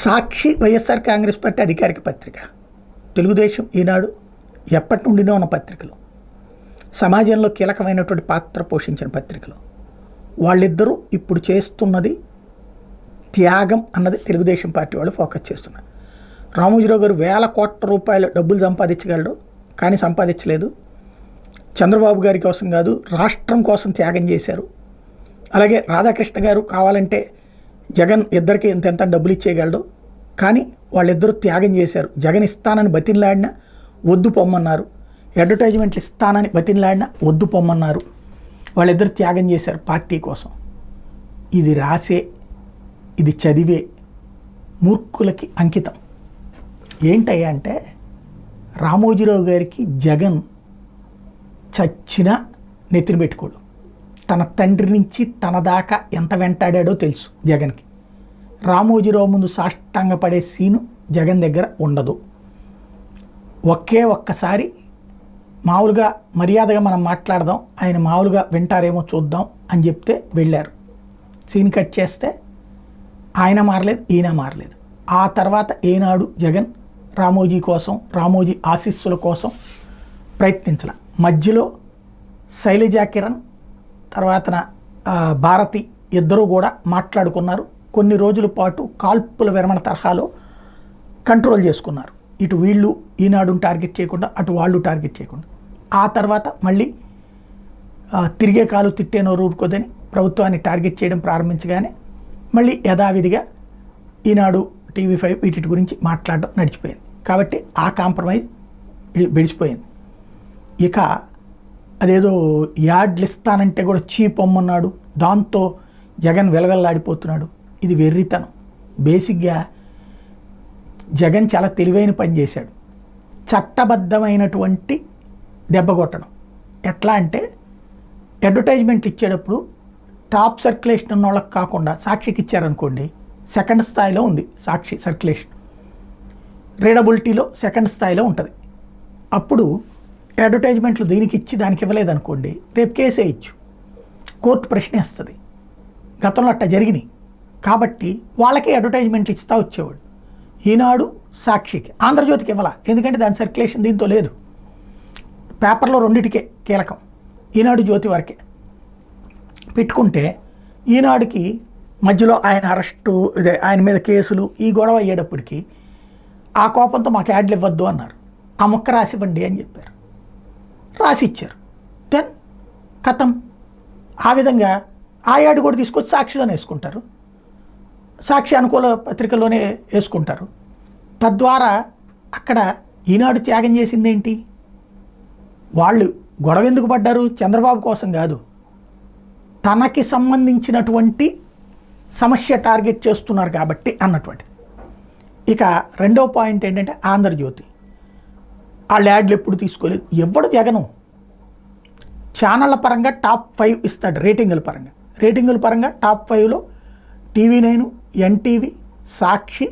సాక్షి YSR Congress party అధికారిక పత్రిక, తెలుగుదేశం ఈనాడు ఎప్పటి నుండినో ఉన్న పత్రికలు, సమాజంలో కీలకమైనటువంటి పాత్ర పోషించిన పత్రికలు. వాళ్ళిద్దరూ ఇప్పుడు చేస్తున్నది త్యాగం అన్నది తెలుగుదేశం పార్టీ వాళ్ళు ఫోకస్ చేస్తున్నారు. రామోజీరావు గారు వేల కోట్ల రూపాయల డబ్బులు సంపాదించగలడు, కానీ సంపాదించలేదు. చంద్రబాబు గారి కోసం కాదు, రాష్ట్రం కోసం త్యాగం చేశారు. అలాగే రాధాకృష్ణ గారు కావాలంటే జగన్ ఇద్దరికి ఇంత డబ్బులు ఇచ్చేయగలడు, కానీ వాళ్ళిద్దరూ త్యాగం చేశారు. జగన్ ఇస్తానని బతిన్లాడినా వద్దు పొమ్మన్నారు, అడ్వర్టైజ్మెంట్లు ఇస్తానని బతిన్లాడినా వద్దు పొమ్మన్నారు. వాళ్ళిద్దరు త్యాగం చేశారు పార్టీ కోసం. ఇది రాసే, ఇది చదివే మూర్ఖులకి అంకితం. ఏంటయ్యా అంటే, రామోజీరావు గారికి జగన్ చచ్చినా నెత్తిన పెట్టుకోడు. తన తండ్రి నుంచి తన దాకా ఎంత వెంటాడాడో తెలుసు జగన్కి. రామోజీరావు ముందు సాష్టాంగ పడే సీను జగన్ దగ్గర ఉండదు. ఒక్కసారి మామూలుగా మర్యాదగా మనం మాట్లాడదాం, ఆయన మామూలుగా వింటారేమో చూద్దాం అని చెప్తే వెళ్ళారు. సీన్ కట్ చేస్తే ఆయన మారలేదు, ఈయన మారలేదు. ఆ తర్వాత ఏనాడు జగన్ రామోజీ కోసం, రామోజీ ఆశీస్సుల కోసం ప్రయత్నించాల. మధ్యలో శైలజా కిరణ్ తర్వాత భారతి ఇద్దరూ కూడా మాట్లాడుకున్నారు. కొన్ని రోజుల పాటు కాల్పుల విరమణ తరహాలో కంట్రోల్ చేసుకున్నారు. ఇటు వీళ్ళు ఈనాడుని టార్గెట్ చేయకుండా, అటు వాళ్ళు టార్గెట్ చేయకుండా. ఆ తర్వాత మళ్ళీ తిరిగే కాలు తిట్టే నోరు ఊరుకోదని ప్రభుత్వాన్ని టార్గెట్ చేయడం ప్రారంభించగానే మళ్ళీ యథావిధిగా ఈనాడు, TV5 వీటి గురించి మాట్లాడడం నడిచిపోయింది. కాబట్టి ఆ కాంప్రమైజ్ బెడిసిపోయింది. ఇక అదేదో యాడ్లు ఇస్తానంటే కూడా చీపొమ్మన్నాడు, దాంతో జగన్ వెలవెల్లాడిపోతున్నాడు. ఇది వెర్రితనం. బేసిక్గా జగన్ చాలా తెలివైన పని చేశాడు. చట్టబద్ధమైనటువంటి దెబ్బ కొట్టడం. ఎట్లా అంటే, అడ్వర్టైజ్మెంట్లు ఇచ్చేటప్పుడు టాప్ సర్క్యులేషన్ ఉన్న వాళ్ళకి కాకుండా సాక్షికి ఇచ్చారనుకోండి, సెకండ్ స్థాయిలో ఉంది సాక్షి సర్క్యులేషన్. రీడబిలిటీలో సెకండ్ స్థాయిలో ఉంటుంది. అప్పుడు అడ్వర్టైజ్మెంట్లు దీనికి ఇచ్చి దానికి ఇవ్వలేదనుకోండి, రేపు కేసే ఇచ్చు, కోర్టు ప్రశ్నిస్తుంది. గతంలో అట్ట జరిగినాయి. కాబట్టి వాళ్ళకి అడ్వర్టైజ్మెంట్లు ఇస్తా వచ్చేవాడు. ఈనాడు సాక్షికి, ఆంధ్రజ్యోతికి ఇవ్వాల, ఎందుకంటే దాని సర్క్యులేషన్ దీంతో లేదు. పేపర్లో రెండిటికే కీలకం, ఈనాడు జ్యోతి వరకే పెట్టుకుంటే, ఈనాడుకి మధ్యలో ఆయన అరెస్టు, ఇదే ఆయన మీద కేసులు, ఈ గొడవ అయ్యేటప్పటికి ఆ కోపంతో మాకు యాడ్లు ఇవ్వద్దు అన్నారు. ఆ ముక్క రాసివ్వండి అని చెప్పారు, రాసి ఇచ్చారు. దెన్ కథం. ఆ విధంగా ఆ యాడ్ కూడా తీసుకొచ్చి సాక్షిలోనే వేసుకుంటారు, సాక్షి అనుకూల పత్రికల్లోనే వేసుకుంటారు. తద్వారా అక్కడ ఈనాడు త్యాగం చేసింది ఏంటి? వాళ్ళు గొడవ ఎందుకు పడ్డారు? చంద్రబాబు కోసం కాదు, తనకి సంబంధించినటువంటి సమస్య టార్గెట్ చేస్తున్నారు కాబట్టి అన్నటువంటిది. ఇక రెండో పాయింట్ ఏంటంటే, ఆంధ్రజ్యోతి వాళ్ళ యాడ్లు ఎప్పుడు తీసుకోలేదు. ఎవడు జగను ఛానళ్ళ పరంగా టాప్ 5 ఇస్తాడు. రేటింగుల పరంగా టాప్ 5లో TV9, NTV, సాక్షి,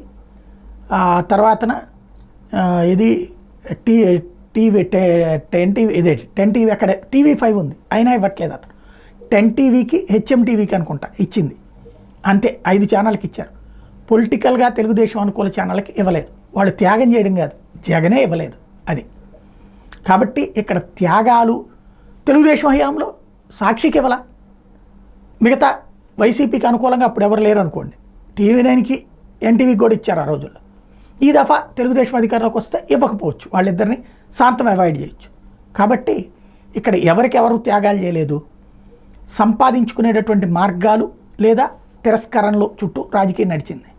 తర్వాతన ఇది టెన్ టీవీ అక్కడ TV5 ఉంది, అయినా ఇవ్వట్లేదు అతను. 10TVకి HMTVకి అనుకుంటా ఇచ్చింది, అంతే. 5 ఛానళ్ళకి ఇచ్చారు. పొలిటికల్గా తెలుగుదేశం అనుకూల ఛానళ్ళకి ఇవ్వలేదు. వాళ్ళు త్యాగం చేయడం కాదు, జగనే ఇవ్వలేదు అది. కాబట్టి ఇక్కడ త్యాగాలు తెలుగుదేశం హయాంలో సాక్షికి ఇవ్వాల, మిగతా వైసీపీకి అనుకూలంగా అప్పుడు ఎవరు లేరు అనుకోండి, TV9కి NTVకి కూడా ఇచ్చారు ఆ రోజుల్లో. ఈ దఫా తెలుగుదేశం అధికారంలోకి వస్తే ఇవ్వకపోవచ్చు, వాళ్ళిద్దరిని శాంతం అవాయిడ్ చేయొచ్చు. కాబట్టి ఇక్కడ ఎవరికెవరు త్యాగాలు చేయలేదు. సంపాదించుకునేటటువంటి మార్గాలు లేదా తిరస్కరణలు చుట్టూ రాజకీయం నడిచింది.